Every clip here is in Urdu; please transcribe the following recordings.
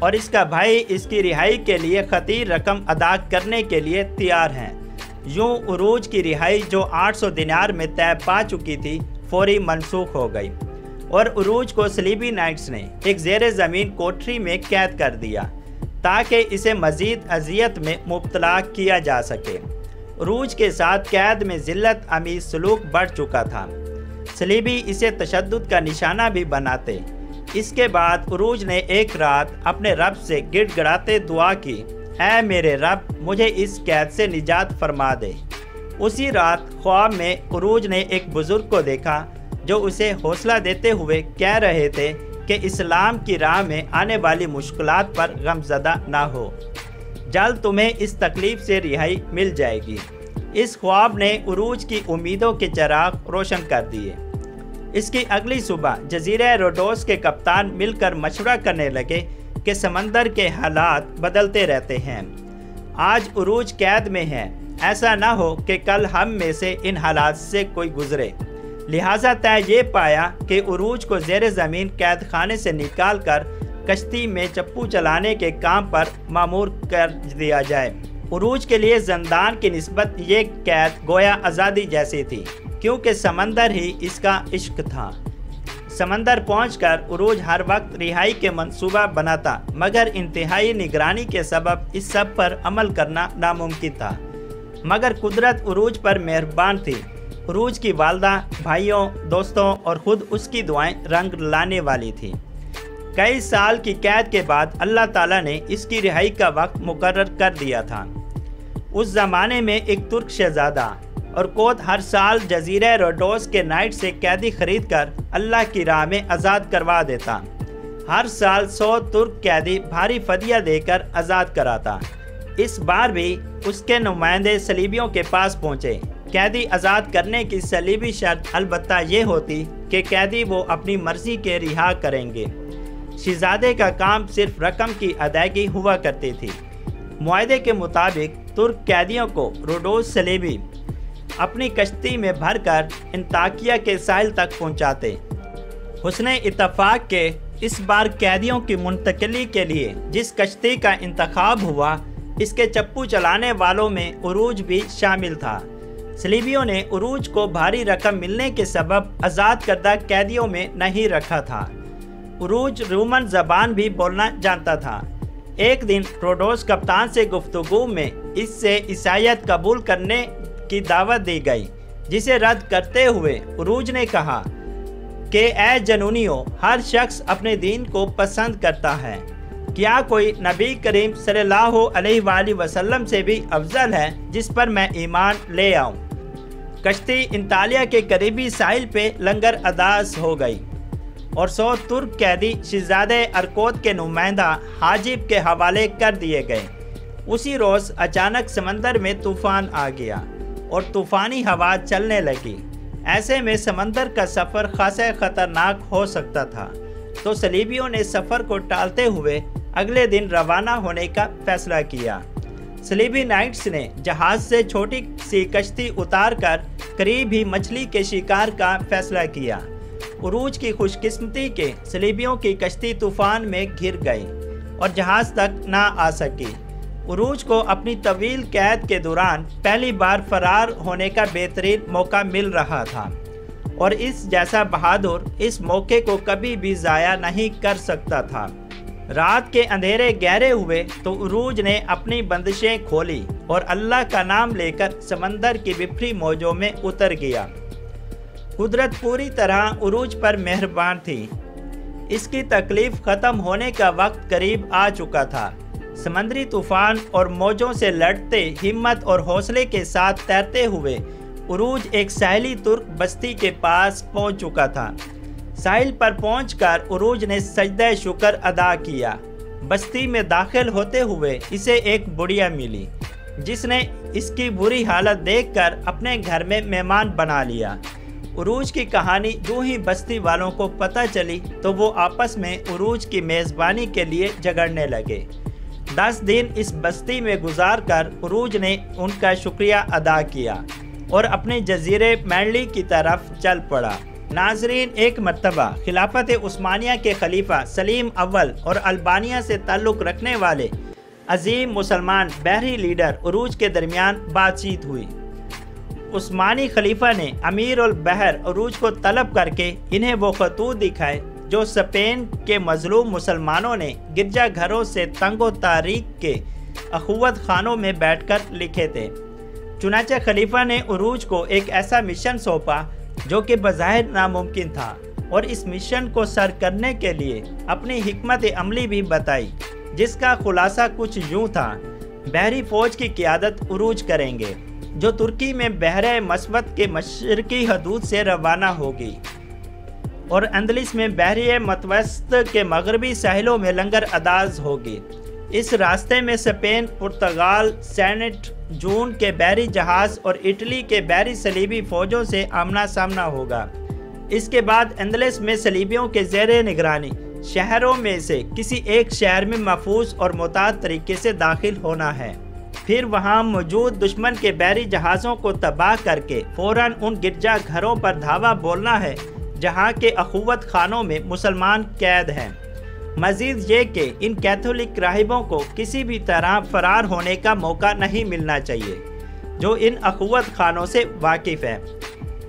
اور اس کا بھائی اس کی رہائی کے لیے خطیر رقم ادا کرنے کے لیے تیار ہیں۔ یوں عروج کی رہائی جو 800 دینار میں طے پا چکی تھی فوری منسوخ ہو گئی اور عروج کو صلیبی نائٹس نے ایک زیر زمین کوٹری میں قید کر دیا تاکہ اسے مزید اذیت میں مبتلا کیا جا سکے۔ عروج کے ساتھ قید میں ذلت آمیز سلوک بڑھ چکا تھا۔ صلیبی اسے تشدد کا نشانہ بھی بناتے۔ اس کے بعد عروج نے ایک رات اپنے رب سے گڑ گڑاتے دعا کی، اے میرے رب مجھے اس قید سے نجات فرما دے۔ اسی رات خواب میں عروج نے ایک بزرگ کو دیکھا جو اسے حوصلہ دیتے ہوئے کہہ رہے تھے کہ اسلام کی راہ میں آنے والی مشکلات پر غم زدہ نہ ہو، جلد تمہیں اس تکلیف سے رہائی مل جائے گی۔ اس خواب نے عروج کی امیدوں کے چراغ روشن کر دیے۔ اس کی اگلی صبح جزیرہ روڈوس کے کپتان مل کر مشورہ کرنے لگے کہ سمندر کے حالات بدلتے رہتے ہیں۔ آج عروج قید میں ہے، ایسا نہ ہو کہ کل ہم میں سے ان حالات سے کوئی گزرے۔ لہٰذا طے یہ پایا کہ عروج کو زیر زمین قید خانے سے نکال کر کشتی میں چپو چلانے کے کام پر مامور کر دیا جائے۔ عروج کے لیے زندان کی نسبت یہ قید گویا آزادی جیسی تھی، کیونکہ سمندر ہی اس کا عشق تھا۔ سمندر پہنچ کر عروج ہر وقت رہائی کے منصوبہ بناتا، مگر انتہائی نگرانی کے سبب اس سب پر عمل کرنا ناممکن تھا۔ مگر قدرت عروج پر مہربان تھی۔ عروج کی والدہ، بھائیوں، دوستوں اور خود اس کی دعائیں رنگ لانے والی تھیں۔ کئی سال کی قید کے بعد اللہ تعالیٰ نے اس کی رہائی کا وقت مقرر کر دیا تھا۔ اس زمانے میں ایک ترک شہزادہ اور کوت ہر سال جزیرہ روڈوس کے نائٹ سے قیدی خرید کر اللہ کی راہ میں آزاد کروا دیتا۔ ہر سال 100 ترک قیدی بھاری فدیہ دے کر آزاد کراتا۔ اس بار بھی اس کے نمائندے صلیبیوں کے پاس پہنچے۔ قیدی آزاد کرنے کی صلیبی شرط البتہ یہ ہوتی کہ قیدی وہ اپنی مرضی کے رہا کریں گے۔ شہزادے کا کام صرف رقم کی ادائیگی ہوا کرتی تھی۔ معاہدے کے مطابق ترک قیدیوں کو روڈوس صلیبی اپنی کشتی میں بھر کر انطاکیہ کے ساحل تک پہنچاتے۔ حسن اتفاق کے اس بار قیدیوں کی منتقلی کے لیے جس کشتی کا انتخاب ہوا، اس کے چپو چلانے والوں میں عروج بھی شامل تھا۔ صلیبیوں نے عروج کو بھاری رقم ملنے کے سبب آزاد کردہ قیدیوں میں نہیں رکھا تھا۔ عروج رومن زبان بھی بولنا جانتا تھا۔ ایک دن روڈوس کپتان سے گفتگو میں اس سے عیسائیت قبول کرنے کی دعوت دی گئی، جسے رد کرتے ہوئے عروج نے کہا کہ اے جنونیوں، ہر شخص اپنے دین کو پسند کرتا ہے۔ کیا کوئی نبی کریم صلی اللہ علیہ وآلہ وسلم سے بھی افضل ہے جس پر میں ایمان لے آؤں؟ کشتی انطالیہ کے قریبی ساحل پہ لنگر انداز ہو گئی اور 100 ترک قیدی شہزادے ارکوت کے نمائندہ حاجب کے حوالے کر دیے گئے۔ اسی روز اچانک سمندر میں طوفان آ گیا اور طوفانی ہوا چلنے لگی۔ ایسے میں سمندر کا سفر خاصا خطرناک ہو سکتا تھا، تو صلیبیوں نے سفر کو ٹالتے ہوئے اگلے دن روانہ ہونے کا فیصلہ کیا۔ صلیبی نائٹس نے جہاز سے چھوٹی سی کشتی اتار کر قریب ہی مچھلی کے شکار کا فیصلہ کیا۔ عروج کی خوش قسمتی کے صلیبیوں کی کشتی طوفان میں گر گئی اور جہاز تک نہ آ سکی۔ عروج کو اپنی طویل قید کے دوران پہلی بار فرار ہونے کا بہترین موقع مل رہا تھا، اور اس جیسا بہادر اس موقع کو کبھی بھی ضائع نہیں کر سکتا تھا۔ رات کے اندھیرے گہرے ہوئے تو عروج نے اپنی بندشیں کھولی اور اللہ کا نام لے کر سمندر کی بپھری موجوں میں اتر گیا۔ قدرت پوری طرح عروج پر مہربان تھی۔ اس کی تکلیف ختم ہونے کا وقت قریب آ چکا تھا۔ سمندری طوفان اور موجوں سے لڑتے ہمت اور حوصلے کے ساتھ تیرتے ہوئے عروج ایک ساحلی ترک بستی کے پاس پہنچ چکا تھا۔ ساحل پر پہنچ کر عروج نے سجدہ شکر ادا کیا۔ بستی میں داخل ہوتے ہوئے اسے ایک بڑھیا ملی، جس نے اس کی بری حالت دیکھ کر اپنے گھر میں مہمان بنا لیا۔ عروج کی کہانی جو ہی بستی والوں کو پتہ چلی تو وہ آپس میں عروج کی میزبانی کے لیے جھگڑنے لگے۔ 10 دن اس بستی میں گزار کر عروج نے ان کا شکریہ ادا کیا اور اپنے جزیرے مینڈلی کی طرف چل پڑا۔ ناظرین، ایک مرتبہ خلافت عثمانیہ کے خلیفہ سلیم اول اور البانیہ سے تعلق رکھنے والے عظیم مسلمان بحری لیڈر عروج کے درمیان بات چیت ہوئی۔ عثمانی خلیفہ نے امیر البحر عروج کو طلب کر کے انہیں وہ خطوط دکھائے جو اسپین کے مظلوم مسلمانوں نے گرجا گھروں سے تنگ و تاریک کے اخوت خانوں میں بیٹھ کر لکھے تھے۔ چنانچہ خلیفہ نے عروج کو ایک ایسا مشن سونپا جو کہ بظاہر ناممکن تھا، اور اس مشن کو سر کرنے کے لیے اپنی حکمت عملی بھی بتائی، جس کا خلاصہ کچھ یوں تھا: بحری فوج کی قیادت عروج کریں گے جو ترکی میں بحر مسود کے مشرقی حدود سے روانہ ہوگی اور اندلس میں بحر متوسط کے مغربی ساحلوں میں لنگر انداز ہوگی۔ اس راستے میں اسپین، پرتگال، سینٹ جون کے بحری جہاز اور اٹلی کے بحری صلیبی فوجوں سے آمنا سامنا ہوگا۔ اس کے بعد اندلس میں صلیبیوں کے زیر نگرانی شہروں میں سے کسی ایک شہر میں محفوظ اور معتاد طریقے سے داخل ہونا ہے۔ پھر وہاں موجود دشمن کے بحری جہازوں کو تباہ کر کے فوراً ان گرجا گھروں پر دھاوا بولنا ہے جہاں کے اخوت خانوں میں مسلمان قید ہیں۔ مزید یہ کہ ان کیتھولک راہبوں کو کسی بھی طرح فرار ہونے کا موقع نہیں ملنا چاہیے جو ان اخوت خانوں سے واقف ہے۔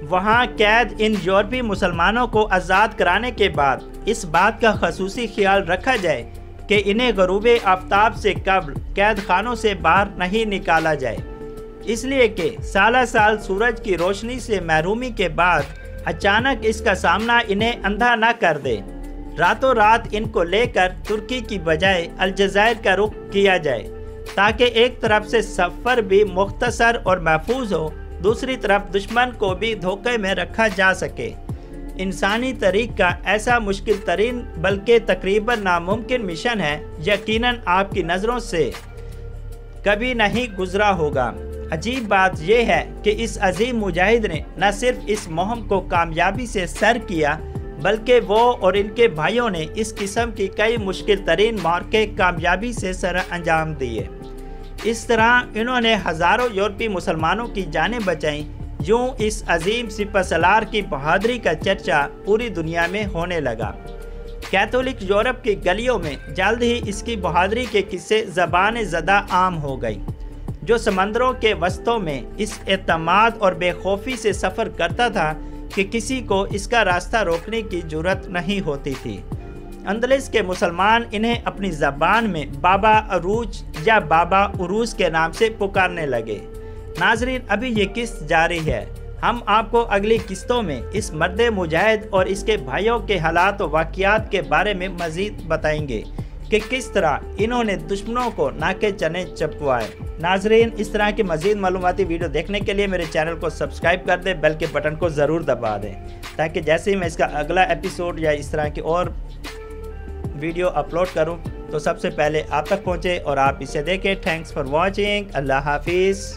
وہاں قید ان یورپی مسلمانوں کو آزاد کرانے کے بعد اس بات کا خصوصی خیال رکھا جائے کہ انہیں غروب آفتاب سے قبل قید خانوں سے باہر نہیں نکالا جائے، اس لیے کہ سالہ سال سورج کی روشنی سے محرومی کے بعد اچانک اس کا سامنا انہیں اندھا نہ کر دے۔ راتوں رات ان کو لے کر ترکی کی بجائے الجزائر کا رخ کیا جائے تاکہ ایک طرف سے سفر بھی مختصر اور محفوظ ہو، دوسری طرف دشمن کو بھی دھوکے میں رکھا جا سکے۔ انسانی تاریخ کا ایسا مشکل ترین بلکہ تقریباً ناممکن مشن ہے، یقیناً آپ کی نظروں سے کبھی نہیں گزرا ہوگا۔ عجیب بات یہ ہے کہ اس عظیم مجاہد نے نہ صرف اس مہم کو کامیابی سے سر کیا بلکہ وہ اور ان کے بھائیوں نے اس قسم کی کئی مشکل ترین معرکے کامیابی سے سر انجام دیے۔ اس طرح انہوں نے ہزاروں یورپی مسلمانوں کی جانیں بچائیں۔ یوں اس عظیم سپہ سالار کی بہادری کا چرچا پوری دنیا میں ہونے لگا۔ کیتھولک یورپ کی گلیوں میں جلد ہی اس کی بہادری کے قصے زبان زدہ عام ہو گئی۔ جو سمندروں کے وسطوں میں اس اعتماد اور بے خوفی سے سفر کرتا تھا کہ کسی کو اس کا راستہ روکنے کی جرأت نہیں ہوتی تھی۔ اندلس کے مسلمان انہیں اپنی زبان میں بابا عروج یا بابا عروج کے نام سے پکارنے لگے۔ ناظرین، ابھی یہ قسط جاری ہے۔ ہم آپ کو اگلی قسطوں میں اس مرد مجاہد اور اس کے بھائیوں کے حالات و واقعات کے بارے میں مزید بتائیں گے کہ کس طرح انہوں نے دشمنوں کو ناکے چنے چپوائے۔ ناظرین، اس طرح کی مزید معلوماتی ویڈیو دیکھنے کے لیے میرے چینل کو سبسکرائب کر دیں، بیل کے بٹن کو ضرور دبا دیں تاکہ جیسے ہی میں اس کا اگلا ایپیسوڈ یا اس طرح کی اور ویڈیو اپلوڈ کروں تو سب سے پہلے آپ تک پہنچے اور آپ اسے دیکھیں۔ Thanks for watching. اللہ حافظ۔